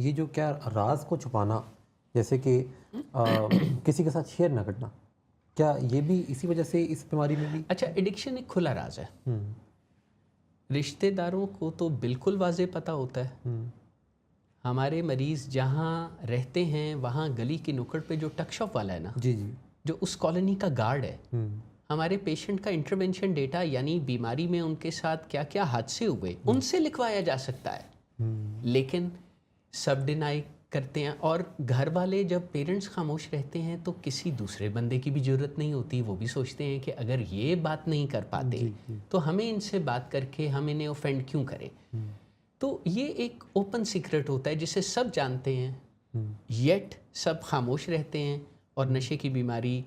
ये जो क्या राज को छुपाना, जैसे कि किसी के साथ शेयर ना करना, क्या ये भी इसी वजह से इस बीमारी में भी? अच्छा, एडिक्शन एक खुला राज है। हम्म, रिश्तेदारों को तो बिल्कुल वाज़े पता होता है। हम्म, हमारे मरीज़ जहाँ रहते हैं वहाँ गली की नुक्कड़ पे जो टक शॉप वाला है ना, जी जी। जो उस कॉलोनी का गार्ड है, हम्म, हमारे पेशेंट का इंटरवेंशन डेटा यानी बीमारी में उनके साथ क्या क्या हादसे हुए उनसे लिखवाया जा सकता है। हम्म, लेकिन सब डिनाई करते हैं, और घर वाले जब पेरेंट्स खामोश रहते हैं तो किसी दूसरे बंदे की भी ज़रूरत नहीं होती। वो भी सोचते हैं कि अगर ये बात नहीं कर पाते जी जी। तो हमें इनसे बात करके हम इन्हें ऑफेंड क्यों करें। हम्म, तो ये एक ओपन सीक्रेट होता है जिसे सब जानते हैं, हम्म, येट सब खामोश रहते हैं, और नशे की बीमारी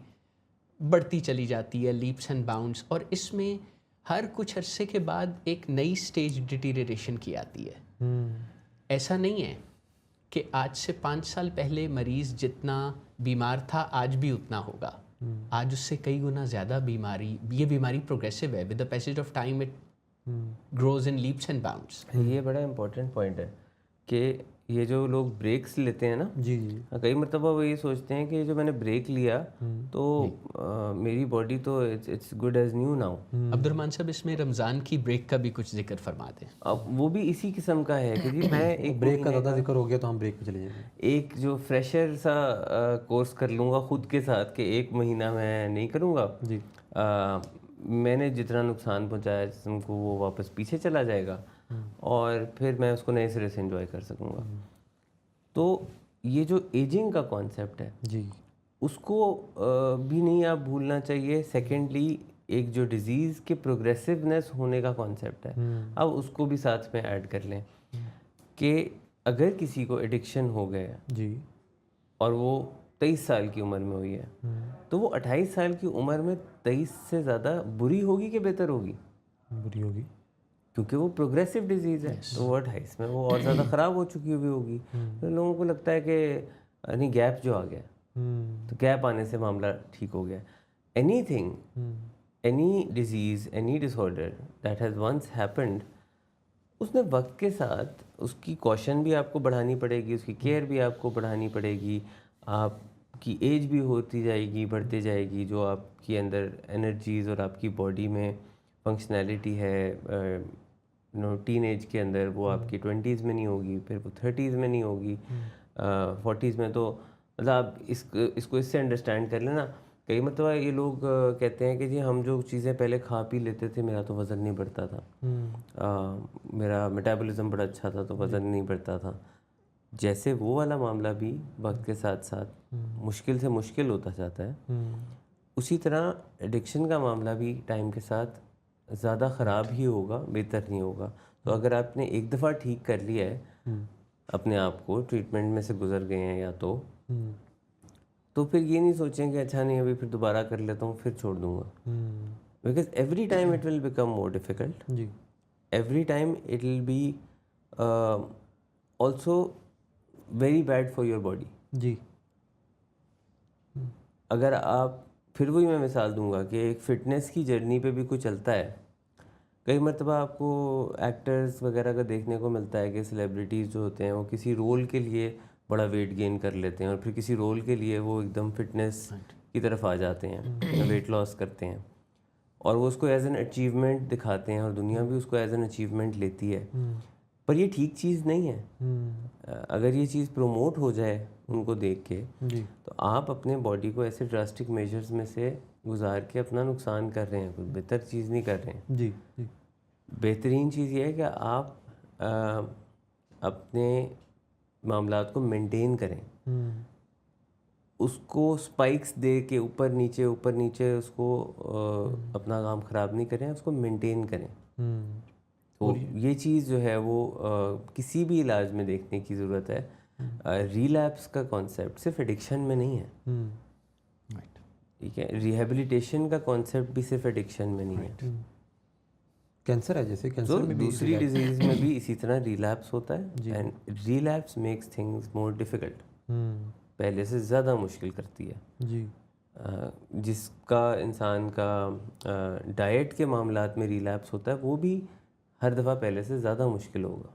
बढ़ती चली जाती है लीप्स एंड बाउंड्स। और इसमें हर कुछ अरसे के बाद एक नई स्टेज डिटीरियरेशन की आती है। हम्म, ऐसा नहीं है कि आज से 5 साल पहले मरीज़ जितना बीमार था आज भी उतना होगा। आज उससे कई गुना ज़्यादा ये बीमारी प्रोग्रेसिव है। With the passage of time it grows in leaps and bounds. ये बड़ा इम्पोर्टेंट पॉइंट है कि ये जो लोग ब्रेक्स लेते हैं ना, जी जी। कई मरतबा वो ये सोचते हैं कि जो मैंने ब्रेक लिया तो मेरी बॉडी तो it's good as new now. Abdurrahman साहब, इसमें रमज़ान की ब्रेक का भी कुछ जिक्र फरमा दें। अब वो भी इसी किस्म का है कि जी मैं एक ब्रेक का महीने ज़्यादा जिक्र हो गया तो हम ब्रेक पे चले जाएंगे। एक जो फ्रेशर सा कोर्स कर लूँगा खुद के साथ कि एक महीना मैं नहीं करूँगा। जी। मैंने जितना नुकसान पहुँचाया जिस्म को वो वापस पीछे चला जाएगा और फिर मैं उसको नए सिरे से एंजॉय कर सकूँगा। तो ये जो एजिंग का कॉन्सेप्ट है जी। उसको भी नहीं आप भूलना चाहिए। सेकेंडली एक जो डिज़ीज़ के प्रोग्रेसिवनेस होने का कॉन्सेप्ट है, अब उसको भी साथ में ऐड कर लें कि अगर किसी को एडिक्शन हो गया जी। और वो 23 साल की उम्र में हुई है, तो वो 28 साल की उम्र में 23 से ज़्यादा बुरी होगी कि बेहतर होगी? बुरी होगी। क्योंकि वो प्रोग्रेसिव डिजीज़ है। तो वो 28 में वो और ज़्यादा ख़राब हो चुकी हुई होगी। तो लोगों को लगता है कि नहीं, गैप जो आ गया, तो गैप आने से मामला ठीक हो गया। Anything, any disease, any disorder that has once happened, उसने वक्त के साथ उसकी कॉशन भी आपको बढ़ानी पड़ेगी, उसकी केयर भी आपको बढ़ानी पड़ेगी, आपकी एज भी होती जाएगी, बढ़ती जाएगी, जो आपकी अंदर एनर्जीज़ और आपकी बॉडी में फंक्शनैलिटी है टीन एज के अंदर वो आपकी 20s में नहीं होगी, फिर वो 30s में नहीं होगी, 40s में। तो मतलब आप इसको इससे अंडरस्टैंड कर लेना। कई मतलब ये लोग कहते हैं कि जी हम जो चीज़ें पहले खा पी लेते थे मेरा तो वज़न नहीं बढ़ता था, मेरा मेटाबॉलिज्म बड़ा अच्छा था तो वज़न नहीं बढ़ता था। जैसे वो वाला मामला भी वक्त के साथ साथ मुश्किल से मुश्किल होता जाता है, उसी तरह एडिक्शन का मामला भी टाइम के साथ ज़्यादा ख़राब ही होगा, बेहतर नहीं होगा। तो अगर आपने एक दफ़ा ठीक कर लिया है अपने आप को, ट्रीटमेंट में से गुजर गए हैं या तो फिर ये नहीं सोचें कि अच्छा नहीं अभी फिर दोबारा कर लेता हूँ फिर छोड़ दूँगा। Because every time it will become more difficult, जी। Every time it will be also very bad for your body. जी। अगर आप, फिर वही मैं मिसाल दूंगा कि एक फ़िटनेस की जर्नी पे भी कोई चलता है, कई मरतबा आपको एक्टर्स वगैरह का देखने को मिलता है कि सेलिब्रिटीज़ जो होते हैं वो किसी रोल के लिए बड़ा वेट गेन कर लेते हैं और फिर किसी रोल के लिए वो एकदम फिटनेस की तरफ आ जाते हैं, वेट लॉस करते हैं और वो उसको एज एन अचीवमेंट दिखाते हैं और दुनिया भी उसको एज एन अचीवमेंट लेती है। पर ये ठीक चीज़ नहीं है। अगर ये चीज़ प्रमोट हो जाए उनको देख के, जी। तो आप अपने बॉडी को ऐसे ड्रास्टिक मेजर्स में से गुजार के अपना नुकसान कर रहे हैं, कोई बेहतर चीज़ नहीं कर रहे हैं। जी। जी। बेहतरीन चीज़ ये है कि आप अपने मामलात को मेंटेन करें, उसको स्पाइक्स दे के ऊपर नीचे उसको अपना काम ख़राब नहीं करें, उसको मेंटेन करें। तो ये चीज़ जो है वो किसी भी इलाज में देखने की ज़रूरत है। रिलैप्स का कॉन्सेप्ट सिर्फ एडिक्शन में नहीं है, ठीक है। रिहेबिलिटेशन का कॉन्सेप्ट भी सिर्फ एडिक्शन में नहीं है। कैंसर है, जैसे तो कैंसर में भी दूसरी डिजीज़ में भी इसी तरह रिलैप्स होता है and relapse makes things more difficult, पहले से ज़्यादा मुश्किल करती है। जी। जिसका इंसान का डाइट के मामलात में रिलैप्स होता है वो भी हर दफ़ा पहले से ज़्यादा मुश्किल होगा।